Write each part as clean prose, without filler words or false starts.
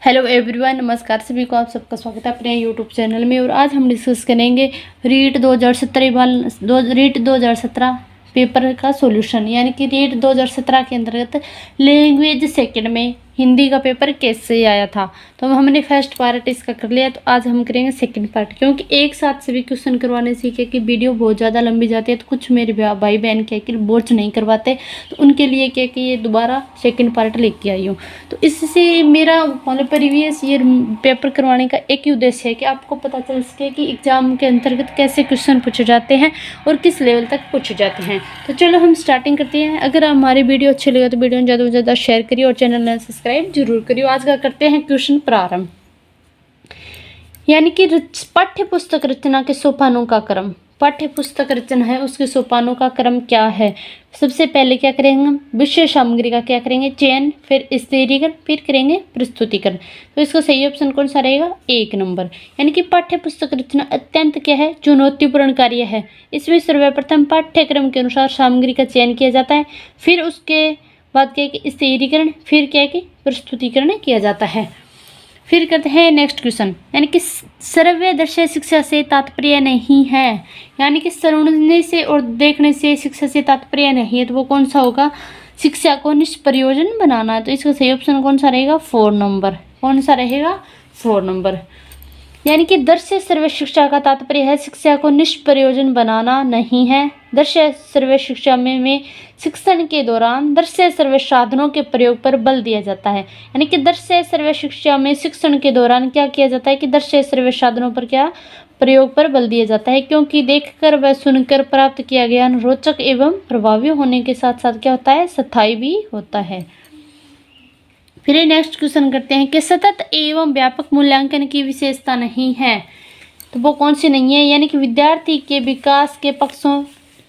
Hello everyone, नमस्कार सभी को। आप सबका स्वागत है अपने यूट्यूब चैनल में। और आज हम डिस्कस करेंगे रीट 2017 पेपर का सॉल्यूशन, यानी कि रीट 2017 के अंतर्गत लैंग्वेज सेकंड में हिंदी का पेपर कैसे आया था। तो हमने फर्स्ट पार्ट इसका कर लिया, तो आज हम करेंगे सेकंड पार्ट, क्योंकि एक साथ सभी क्वेश्चन करवाने से क्या कि वीडियो बहुत ज़्यादा लंबी जाती है। तो कुछ मेरे भाई बहन क्या कि बोर्ड नहीं करवाते, तो उनके लिए क्या कि ये दोबारा सेकंड पार्ट लेके आई हूँ। तो इससे मेरा मतलब प्रीवियस ईयर पेपर करवाने का एक ही उद्देश्य है कि आपको पता चल सके कि एग्जाम के अंतर्गत कैसे क्वेश्चन पूछे जाते हैं और किस लेवल तक पूछे जाते हैं। तो चलो हम स्टार्टिंग करते हैं। अगर हमारी वीडियो अच्छी लगे तो वीडियो में ज़्यादा से ज़्यादा शेयर करिए और चैनल में सब्सक्राइब जरूर करिए। आज का करते हैं क्वेश्चन प्रारंभ, यानी कि पाठ्य पुस्तक रचना के सोपानों का क्रम। पाठ्य पुस्तक रचना है, उसके सोपानों का क्रम क्या है। सबसे पहले क्या करेंगे हम, विषय सामग्री का क्या करेंगे, चयन, फिर स्थिरीकरण, फिर करेंगे प्रस्तुतिकरण। तो इसका सही ऑप्शन कौन सा रहेगा, 1 नंबर। यानी कि पाठ्य पुस्तक रचना अत्यंत क्या है, चुनौतीपूर्ण कार्य है। इसमें सर्वप्रथम पाठ्यक्रम के अनुसार सामग्री का चयन किया जाता है, फिर उसके बाद क्या है कि स्थिरीकरण, फिर क्या है कि प्रस्तुतिकरण किया जाता है। फिर करते हैं नेक्स्ट क्वेश्चन, यानी कि श्रव्य दृश्य शिक्षा से तात्पर्य नहीं है। यानी कि सुनने से और देखने से शिक्षा से तात्पर्य नहीं है, तो वो कौन सा होगा, शिक्षा को निष्प्रयोजन बनाना। तो इसका सही ऑप्शन कौन सा रहेगा, 4 नंबर। कौन सा रहेगा, 4 नंबर। यानी कि दृश्य श्रव्य शिक्षा का तात्पर्य है शिक्षा को निष्प्रयोजन बनाना नहीं है। दृश्य श्रव्य शिक्षा में शिक्षण के दौरान दृश्य श्रव्य साधनों के प्रयोग पर बल दिया जाता है। यानी कि दृश्य श्रव्य शिक्षा में शिक्षण के दौरान क्या किया जाता है कि दृश्य श्रव्य साधनों पर क्या प्रयोग पर बल दिया जाता है, क्योंकि देखकर व सुनकर प्राप्त किया ज्ञान रोचक एवं प्रभावी होने के साथ साथ क्या होता है, स्थायी भी होता है। फिर नेक्स्ट क्वेश्चन करते हैं कि सतत एवं व्यापक मूल्यांकन की विशेषता नहीं है, तो वो कौन सी नहीं है। यानी कि विद्यार्थी के विकास के पक्षों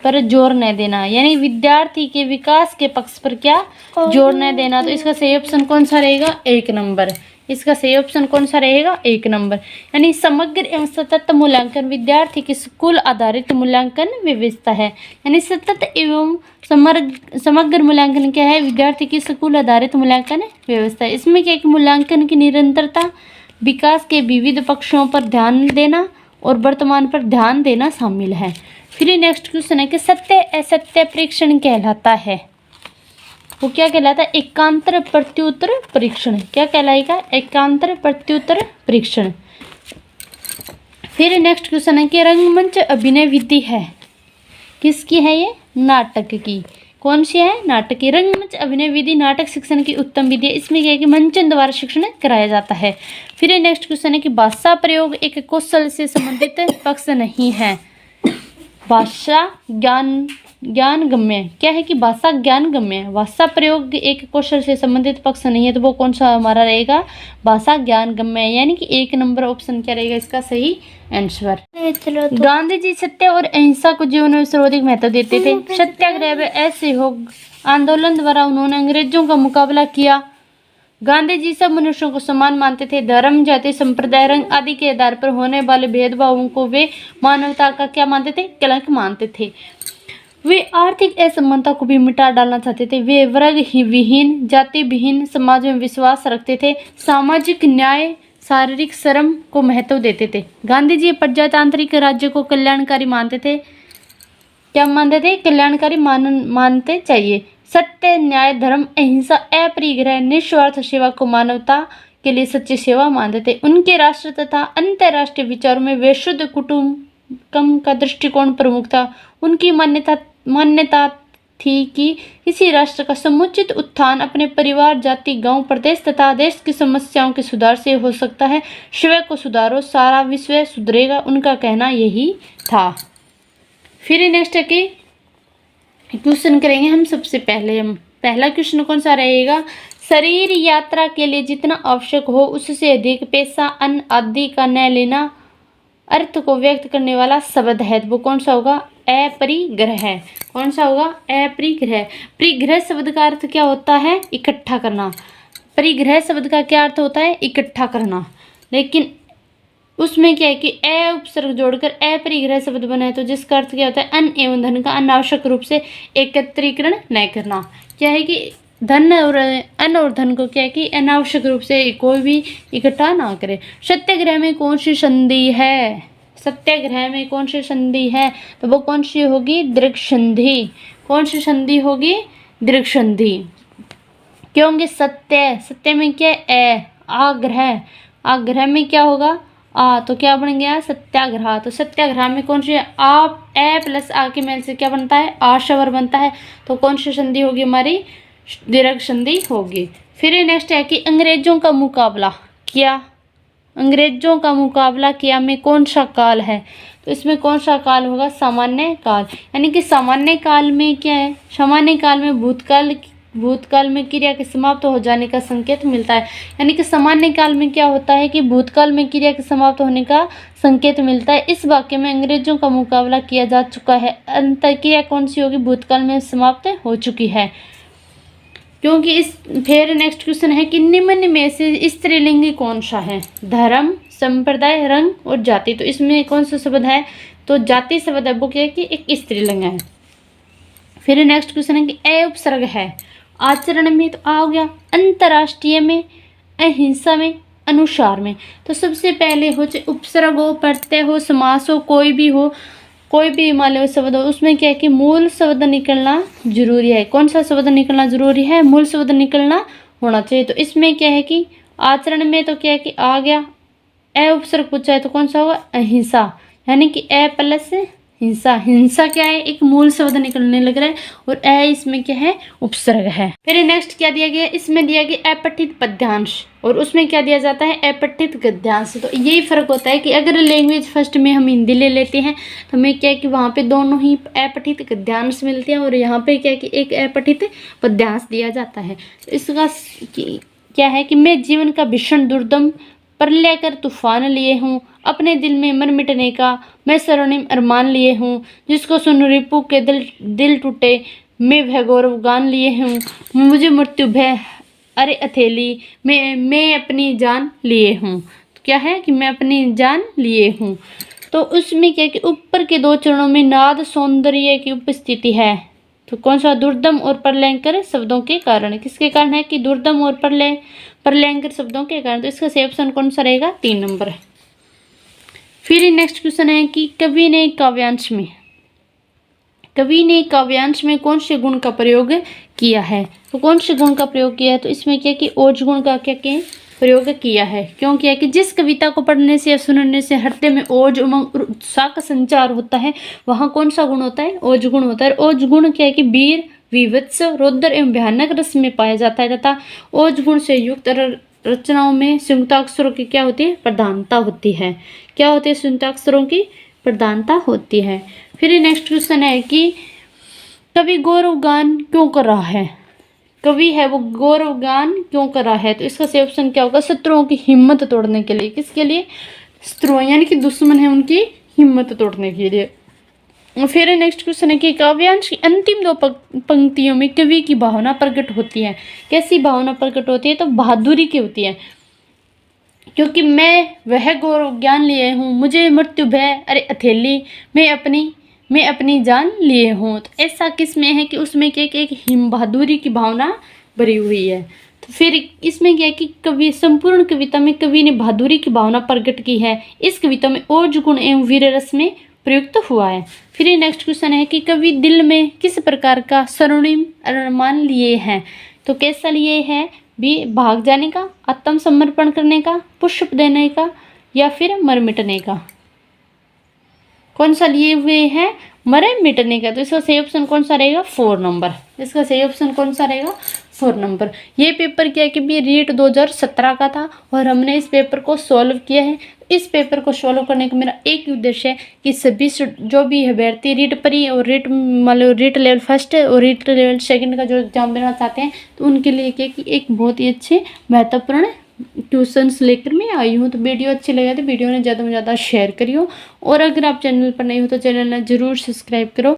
पर जोर न देना, यानी विद्यार्थी के विकास के पक्ष पर क्या जोर न देना। तो इसका सही ऑप्शन कौन सा रहेगा, 1 नंबर। इसका सही ऑप्शन कौन सा रहेगा, 1 नंबर। यानी समग्र एवं सतत मूल्यांकन विद्यार्थी की स्कूल आधारित मूल्यांकन व्यवस्था है। यानी सतत एवं समग्र मूल्यांकन क्या है, विद्यार्थी की स्कूल आधारित मूल्यांकन व्यवस्था है। इसमें क्या है, मूल्यांकन की निरंतरता, विकास के विविध पक्षों पर ध्यान देना और वर्तमान पर ध्यान देना शामिल है। फिर नेक्स्ट क्वेश्चन है कि सत्य असत्य परीक्षण कहलाता है, वो क्या कहलाता है, एकांतर प्रत्युत्तर परीक्षण। क्या कहलाएगा, एकांतर प्रत्युत्तर परीक्षण। फिर नेक्स्ट क्वेश्चन है कि रंगमंच अभिनय विधि है, किसकी है ये, नाटक की। कौन सी है, नाटक की। रंगमंच अभिनय विधि नाटक शिक्षण की उत्तम विधि है। इसमें क्या है कि मंचन द्वारा शिक्षण कराया जाता है। फिर नेक्स्ट क्वेश्चन है कि भाषा प्रयोग एक कौशल से संबंधित पक्ष नहीं है। भाषा ज्ञान गम्य क्या है कि भाषा ज्ञान गम्य है। भाषा प्रयोग एक कौशल से संबंधित पक्ष नहीं है, तो वो कौन सा हमारा रहेगा, भाषा ज्ञान गम्य है। यानी कि 1 नंबर ऑप्शन क्या रहेगा इसका सही आंसर। गांधी जी सत्य और अहिंसा को जीवन में सर्वाधिक महत्व देते थे। सत्याग्रह व असहयोग आंदोलन द्वारा उन्होंने अंग्रेजों का मुकाबला किया। गांधी जी सब मनुष्यों को समान मानते थे। धर्म, जाति, संप्रदाय, रंग आदि के आधार पर होने वाले भेदभावों को वे मानवता का क्या मानते थे, कलंक मानते थे। वे आर्थिक असमानता को भी मिटा डालना चाहते थे। वे वर्ग विहीन, जाति विहीन समाज में विश्वास रखते थे। सामाजिक न्याय, शारीरिक श्रम को महत्व देते थे। गांधी जी प्रजातांत्रिक राज्य को कल्याणकारी मानते थे। क्या मानते थे, कल्याणकारी मानते चाहिए। सत्य, न्याय, धर्म, अहिंसा, अपरिग्रह, निस्वार्थ सेवा को मानवता के लिए सच्ची सेवा मानते थे। उनके राष्ट्र तथा अंतर्राष्ट्रीय विचारों में वे शुद्ध कुटुंबकम का दृष्टिकोण प्रमुख था। उनकी मान्यता थी कि किसी राष्ट्र का समुचित उत्थान अपने परिवार, जाति, गांव, प्रदेश तथा देश की समस्याओं के सुधार से हो सकता है। स्वयं को सुधारो, सारा विश्व सुधरेगा, उनका कहना यही था। फिर नेक्स्ट है कि क्वेश्चन करेंगे हम। सबसे पहले हम पहला क्वेश्चन कौन सा रहेगा, शरीर यात्रा के लिए जितना आवश्यक हो उससे अधिक पैसा, अन्न आदि का न लेना अर्थ को व्यक्त करने वाला शब्द है, तो वो कौन सा होगा, अपरिग्रह। कौन सा होगा, अपरिग्रह। परिग्रह शब्द का अर्थ क्या होता है, इकट्ठा करना। परिग्रह शब्द का क्या अर्थ होता है, इकट्ठा करना। लेकिन उसमें क्या है कि अ उपसर्ग जोड़कर अपरिग्रह शब्द बना है, तो जिसका अर्थ क्या होता है, अन्न एवं धन का अनावश्यक रूप से एकत्रीकरण न करना। क्या है कि धन और अन्न और धन को क्या है कि अनावश्यक रूप से कोई भी इकट्ठा ना करे। सत्याग्रह में कौन सी संधि है? सत्याग्रह में कौन सी संधि है? तो वो कौन सी होगी? दीर्घ संधि। कौन सी संधि होगी? दीर्घ संधि। क्योंकि सत्य में क्या है? आग्रह। आग्रह में क्या होगा? तो क्या बन गया? सत्याग्रह। तो सत्याग्रह में कौन सी? आप ए प्लस आ के मेल से क्या बनता है? आशवर बनता है। तो कौन सी संधि होगी हमारी? दीर्घ संधि होगी। फिर नेक्स्ट है कि अंग्रेजों का मुकाबला किया। अंग्रेजों का मुकाबला किया में कौन सा काल है? तो इसमें कौन सा काल होगा? सामान्य काल। यानी कि सामान्य काल में क्या है? सामान्य काल में भूतकाल में क्रिया के समाप्त हो जाने का संकेत मिलता है। यानी कि सामान्य काल में क्या होता है कि भूतकाल में क्रिया के समाप्त होने का संकेत मिलता है। इस वाक्य में अंग्रेजों का मुकाबला किया जा चुका है, अंतर क्रिया कौन सी होगी? भूतकाल में समाप्त हो चुकी है। क्योंकि फिर नेक्स्ट क्वेश्चन है कि निम्न में से स्त्रीलिंगी कौन सा है? धर्म, संप्रदाय, रंग और जाति। तो इसमें कौन सा शब्द है? तो जाति शब्द है वो क्या है कि एक स्त्रीलिंग है। फिर नेक्स्ट क्वेश्चन है कि अ उपसर्ग है। आचरण में तो आ गया, अंतर्राष्ट्रीय में, अहिंसा में, अनुसार में। तो सबसे पहले हो चाहे उपसर्ग हो, प्रत्यय हो, समास हो, कोई भी मान लो शब्द हो, उसमें क्या है कि मूल शब्द निकलना जरूरी है। कौन सा शब्द निकलना जरूरी है? मूल शब्द निकलना होना चाहिए। तो इसमें क्या है कि आचरण में तो क्या है कि आ गया, अ उपसर्ग पूछा है तो कौन सा होगा? अहिंसा। यानी कि अ प्लस हिंसा। हिंसा क्या है? एक मूल शब्द निकलने लग रहा है और अ इसमें क्या है? उपसर्ग है। फिर नेक्स्ट क्या दिया गया? इसमें दिया गया अपठित पद्यांश और उसमें क्या दिया जाता है? अपठित गद्यांश। तो यही फर्क होता है कि अगर लैंग्वेज फर्स्ट में हम हिंदी ले लेते हैं तो हमें क्या है कि वहाँ पे दोनों ही अपठित गद्यांश मिलते हैं और यहाँ पे क्या है कि एक अपठित पद्यांश दिया जाता है। तो इसका क्या है कि मैं जीवन का भीषण दुर्दम प्रलय कर तूफान लिए हूँ, अपने दिल में मर मिटने का मैं स्वर्णिम अरमान लिए हूँ, जिसको सुन रिपु के दिल टूटे मैं वह गौरव गान लिए हूँ, मुझे मृत्यु भय अरे अथेली मैं अपनी जान लिए हूँ। तो क्या है कि मैं अपनी जान लिए हूँ। तो उसमें क्या कि ऊपर के दो चरणों में नाद सौंदर्य की उपस्थिति है। तो कौन सा? दुर्दम और प्रलयंकर शब्दों के कारण। किसके कारण है कि दुर्दम और प्रलयंकर शब्दों के कारण। तो इसका सही ऑप्शन कौन सा रहेगा? 3 नंबर। फिर नेक्स्ट क्वेश्चन है कि कवि ने काव्यांश में कौन से गुण का प्रयोग किया है? तो कौन से गुण का प्रयोग किया है? तो इसमें क्या कि ओज गुण का क्या प्रयोग किया है। क्यों किया? कि जिस कविता को पढ़ने से या सुनने से हृदय में ओज, उमंग, उत्साह का संचार होता है, वहाँ कौन सा गुण होता है? ओज गुण होता है। ओज गुण क्या है कि वीर, विभत्स, रौद्र एवं भयानक रस में पाया जाता है तथा ओज गुण से युक्त रचनाओं में संयुक्ताक्षरों की क्या होती है? प्रधानता होती है। क्या होती है? संयुक्ताक्षरों की प्रधानता होती है। फिर नेक्स्ट क्वेश्चन है कि कवि गौरव गान क्यों कर रहा है? कवि है वो गौरव गान क्यों कर रहा है? तो इसका सही ऑप्शन क्या होगा? शत्रुओं की हिम्मत तोड़ने के लिए। किसके लिए? शत्रु यानी कि दुश्मन है उनकी हिम्मत तोड़ने के लिए। फिर नेक्स्ट क्वेश्चन है कि काव्यांश की अंतिम 2 पंक्तियों में कवि की भावना प्रकट होती है। कैसी भावना प्रकट होती है? तो बहादुरी की होती है। क्योंकि मैं वह गौरव ज्ञान लिए हूँ, मुझे मृत्यु भय अरे अथेली मैं अपनी जान लिए हूँ। तो ऐसा किस में है कि उसमें क्या एक हिम बहादुरी की भावना भरी हुई है। तो फिर इसमें क्या है कि कवि संपूर्ण कविता में कवि ने बहादुरी की भावना प्रकट की है। इस कविता में ओज गुण एवं वीर रस में प्रयुक्त हुआ है। फिर नेक्स्ट क्वेश्चन है कि कवि दिल में किस प्रकार का स्वर्णिम अरमान लिए हैं? तो कैसा लिए हैं? भी भाग जाने का, आत्मसमर्पण करने का, पुष्प देने का या फिर मर मिटने का। कौन सा लिए हुए हैं? मरे मिटने का। तो इसका सही ऑप्शन कौन सा रहेगा? 4 नंबर। इसका सही ऑप्शन कौन सा रहेगा? 4 नंबर। ये पेपर क्या है कि भी रीट 2017 का था और हमने इस पेपर को सॉल्व किया है। इस पेपर को सॉल्व करने का मेरा एक ही उद्देश्य है कि सभी जो भी अभ्यर्थी रीट परी और रीट मतलब रीट लेवल फर्स्ट और रीट लेवल सेकंड का जो एग्जाम देना चाहते हैं तो उनके लिए क्या कि एक बहुत ही अच्छे महत्वपूर्ण ट्यूशन्स लेकर मैं आई हूँ। तो वीडियो अच्छी लगे तो वीडियो ने ज़्यादा से ज़्यादा शेयर करियो और अगर आप चैनल पर नए हो तो चैनल ने ज़रूर सब्सक्राइब करो।